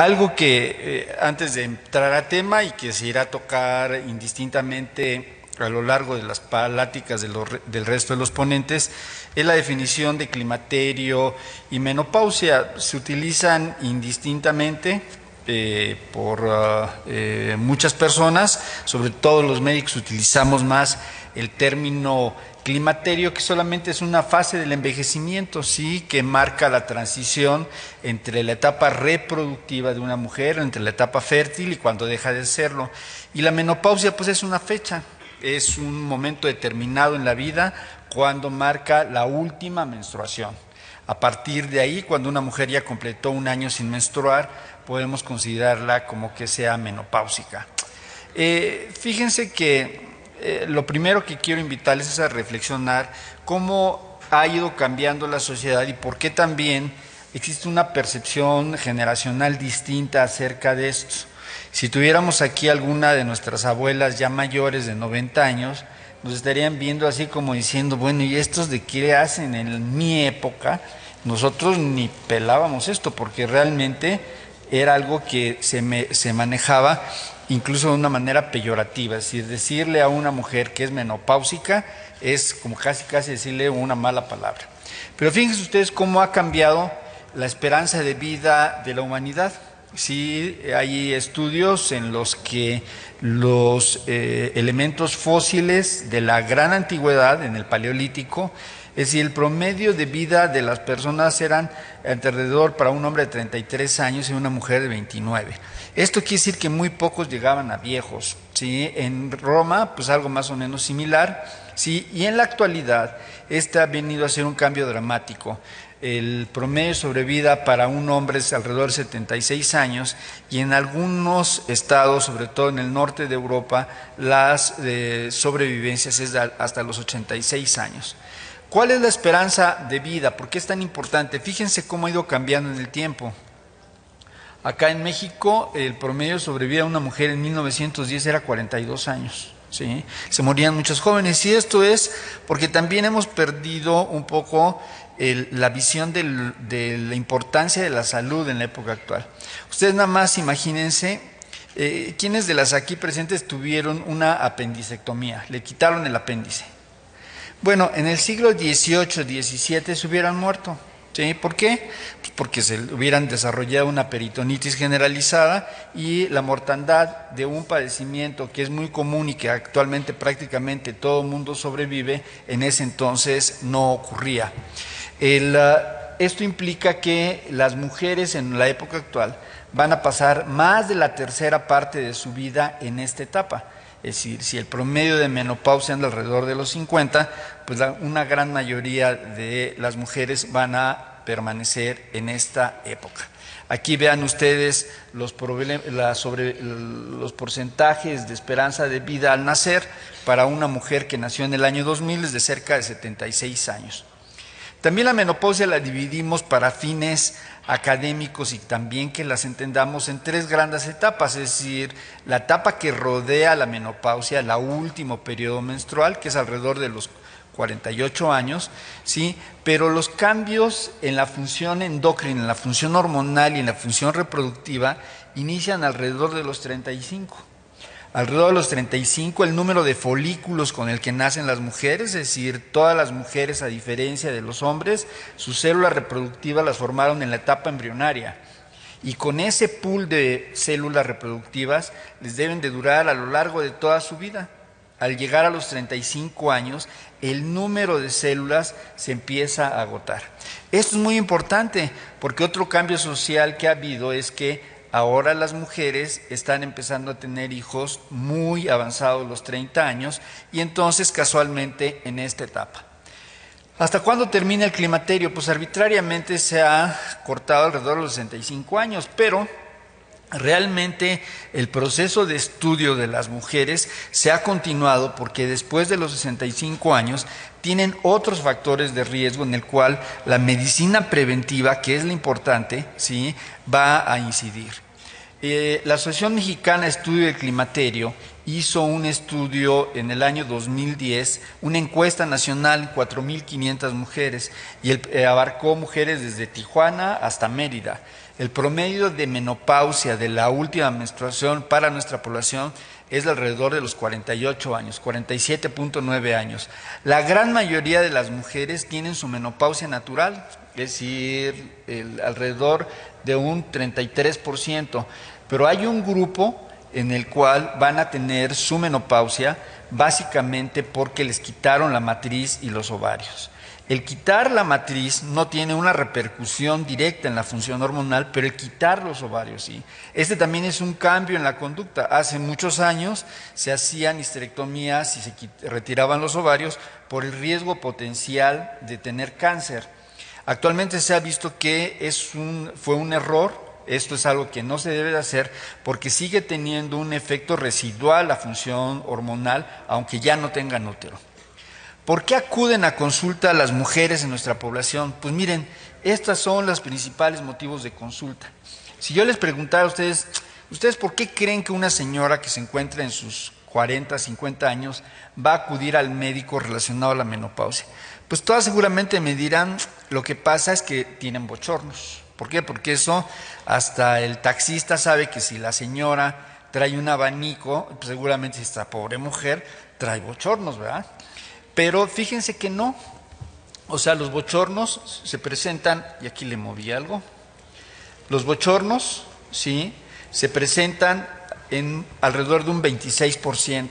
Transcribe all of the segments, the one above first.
Algo que antes de entrar a tema y que se irá a tocar indistintamente a lo largo de las pláticas del resto de los ponentes, es la definición de climaterio y menopausia. Se utilizan indistintamente por muchas personas, sobre todo los médicos utilizamos más el término climaterio, que solamente es una fase del envejecimiento, sí, que marca la transición entre la etapa reproductiva de una mujer, entre la etapa fértil y cuando deja de serlo. Y la menopausia, pues es una fecha, es un momento determinado en la vida cuando marca la última menstruación. A partir de ahí, cuando una mujer ya completó un año sin menstruar, podemos considerarla como que sea menopáusica. Fíjense que lo primero que quiero invitarles es a reflexionar cómo ha ido cambiando la sociedad y por qué también existe una percepción generacional distinta acerca de esto. Si tuviéramos aquí alguna de nuestras abuelas ya mayores de 90 años, nos estarían viendo así como diciendo, bueno, ¿y estos de qué hacen? En mi época nosotros ni pelábamos esto porque realmente era algo que se manejaba incluso de una manera peyorativa, es decir, decirle a una mujer que es menopáusica es como casi decirle una mala palabra. Pero fíjense ustedes cómo ha cambiado la esperanza de vida de la humanidad. Sí, hay estudios en los que los elementos fósiles de la gran antigüedad, en el Paleolítico, es decir, el promedio de vida de las personas eran alrededor para un hombre de 33 años y una mujer de 29. Esto quiere decir que muy pocos llegaban a viejos, ¿sí? En Roma, pues algo más o menos similar, ¿sí? Y en la actualidad, ha venido a ser un cambio dramático. El promedio de sobrevida para un hombre es alrededor de 76 años y en algunos estados, sobre todo en el norte de Europa, las sobrevivencias es hasta los 86 años. ¿Cuál es la esperanza de vida? ¿Por qué es tan importante? Fíjense cómo ha ido cambiando en el tiempo. Acá en México, el promedio de sobrevida de una mujer en 1910 era 42 años. ¿Sí? Se morían muchos jóvenes y esto es porque también hemos perdido un poco la visión de la importancia de la salud en la época actual. Ustedes nada más imagínense, ¿quiénes de las aquí presentes tuvieron una apendicectomía? Le quitaron el apéndice. Bueno, en el siglo XVIII, XVII se hubieran muerto. ¿Sí? ¿Por qué? Pues porque se hubieran desarrollado una peritonitis generalizada y la mortandad de un padecimiento que es muy común y que actualmente prácticamente todo el mundo sobrevive, en ese entonces no ocurría. Esto implica que las mujeres en la época actual van a pasar más de la tercera parte de su vida en esta etapa. Es decir, si el promedio de menopausia anda alrededor de los 50, pues una gran mayoría de las mujeres van a permanecer en esta época. Aquí vean ustedes los porcentajes de esperanza de vida al nacer para una mujer que nació en el año 2000 es de cerca de 76 años. También la menopausia la dividimos para fines académicos y también que las entendamos en tres grandes etapas, es decir, la etapa que rodea la menopausia, el último periodo menstrual, que es alrededor de los 48 años, ¿sí? Pero los cambios en la función endocrina, en la función hormonal y en la función reproductiva inician alrededor de los 35. Alrededor de los 35, el número de folículos con el que nacen las mujeres, es decir, todas las mujeres, a diferencia de los hombres, sus células reproductivas las formaron en la etapa embrionaria. Y con ese pool de células reproductivas les deben de durar a lo largo de toda su vida. Al llegar a los 35 años, el número de células se empieza a agotar. Esto es muy importante porque otro cambio social que ha habido es que ahora las mujeres están empezando a tener hijos muy avanzados los 30 años y entonces casualmente en esta etapa. ¿Hasta cuándo termina el climaterio? Pues arbitrariamente se ha cortado alrededor de los 65 años, pero realmente el proceso de estudio de las mujeres se ha continuado porque después de los 65 años tienen otros factores de riesgo en el cual la medicina preventiva, que es la importante, ¿sí?, va a incidir. La Asociación Mexicana de Estudio del Climaterio hizo un estudio en el año 2010, una encuesta nacional, 4.500 mujeres, y abarcó mujeres desde Tijuana hasta Mérida. el promedio de menopausia de la última menstruación para nuestra población es de alrededor de los 48 años, 47.9 años. La gran mayoría de las mujeres tienen su menopausia natural, es decir, alrededor de un 33%, pero hay un grupo en el cual van a tener su menopausia básicamente porque les quitaron la matriz y los ovarios. El quitar la matriz no tiene una repercusión directa en la función hormonal, pero el quitar los ovarios sí. Este también es un cambio en la conducta. Hace muchos años se hacían histerectomías y se retiraban los ovarios por el riesgo potencial de tener cáncer. Actualmente se ha visto que fue un error. Esto es algo que no se debe de hacer porque sigue teniendo un efecto residual la función hormonal, aunque ya no tengan útero. ¿Por qué acuden a consulta las mujeres en nuestra población? Pues miren, estos son los principales motivos de consulta. Si yo les preguntara a ustedes, ¿por qué creen que una señora que se encuentra en sus 40, 50 años va a acudir al médico relacionado a la menopausia? Pues todas seguramente me dirán, lo que pasa es que tienen bochornos. ¿Por qué? Porque eso hasta el taxista sabe que si la señora trae un abanico, pues seguramente esta pobre mujer trae bochornos, ¿verdad? Pero fíjense que no, o sea, los bochornos se presentan, y aquí le moví algo, los bochornos, ¿sí?, se presentan en alrededor de un 26%,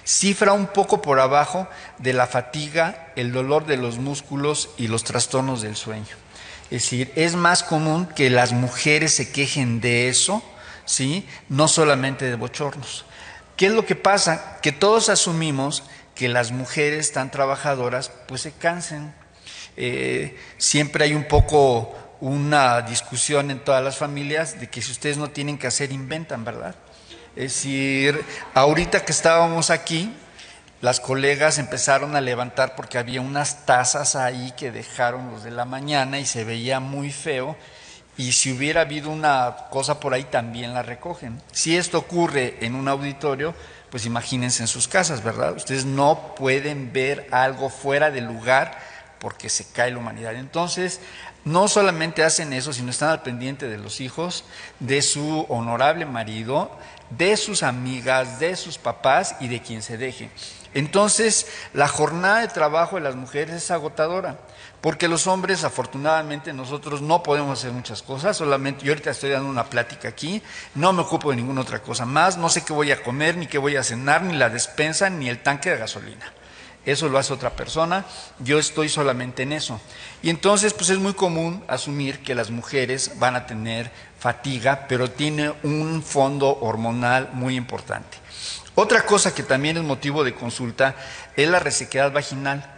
cifra un poco por abajo de la fatiga, el dolor de los músculos y los trastornos del sueño. Es decir, es más común que las mujeres se quejen de eso, ¿sí?, no solamente de bochornos. ¿Qué es lo que pasa? Que todos asumimos que las mujeres tan trabajadoras pues se cansen. Siempre hay un poco una discusión en todas las familias de que si ustedes no tienen que hacer, inventan, ¿verdad? Es decir, ahorita que estábamos aquí, las colegas empezaron a levantar porque había unas tazas ahí que dejaron los de la mañana y se veía muy feo. Y si hubiera habido una cosa por ahí, también la recogen. Si esto ocurre en un auditorio, pues imagínense en sus casas, ¿verdad? Ustedes no pueden ver algo fuera de lugar porque se cae la humanidad. Entonces, no solamente hacen eso, sino están al pendiente de los hijos, de su honorable marido, de sus amigas, de sus papás y de quien se deje. Entonces, la jornada de trabajo de las mujeres es agotadora, porque los hombres, afortunadamente, nosotros no podemos hacer muchas cosas, solamente yo ahorita estoy dando una plática aquí, no me ocupo de ninguna otra cosa más, no sé qué voy a comer, ni qué voy a cenar, ni la despensa, ni el tanque de gasolina. Eso lo hace otra persona, yo estoy solamente en eso. Y entonces, pues es muy común asumir que las mujeres van a tener fatiga, pero tiene un fondo hormonal muy importante. Otra cosa que también es motivo de consulta es la resequedad vaginal.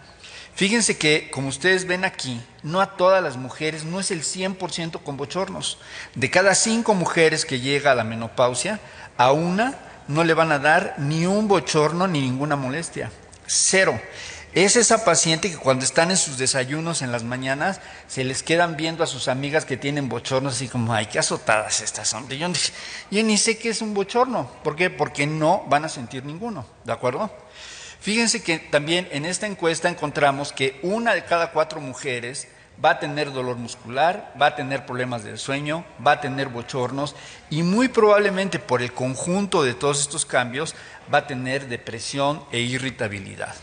Fíjense que, como ustedes ven aquí, no a todas las mujeres, no es el 100% con bochornos. De cada 5 mujeres que llega a la menopausia, a una no le van a dar ni un bochorno ni ninguna molestia. 0. Es esa paciente que cuando están en sus desayunos en las mañanas, se les quedan viendo a sus amigas que tienen bochornos así como, ay, qué azotadas estas son. Yo ni sé qué es un bochorno. ¿Por qué? Porque no van a sentir ninguno, ¿de acuerdo? Fíjense que también en esta encuesta encontramos que 1 de cada 4 mujeres va a tener dolor muscular, va a tener problemas del sueño, va a tener bochornos y muy probablemente por el conjunto de todos estos cambios va a tener depresión e irritabilidad.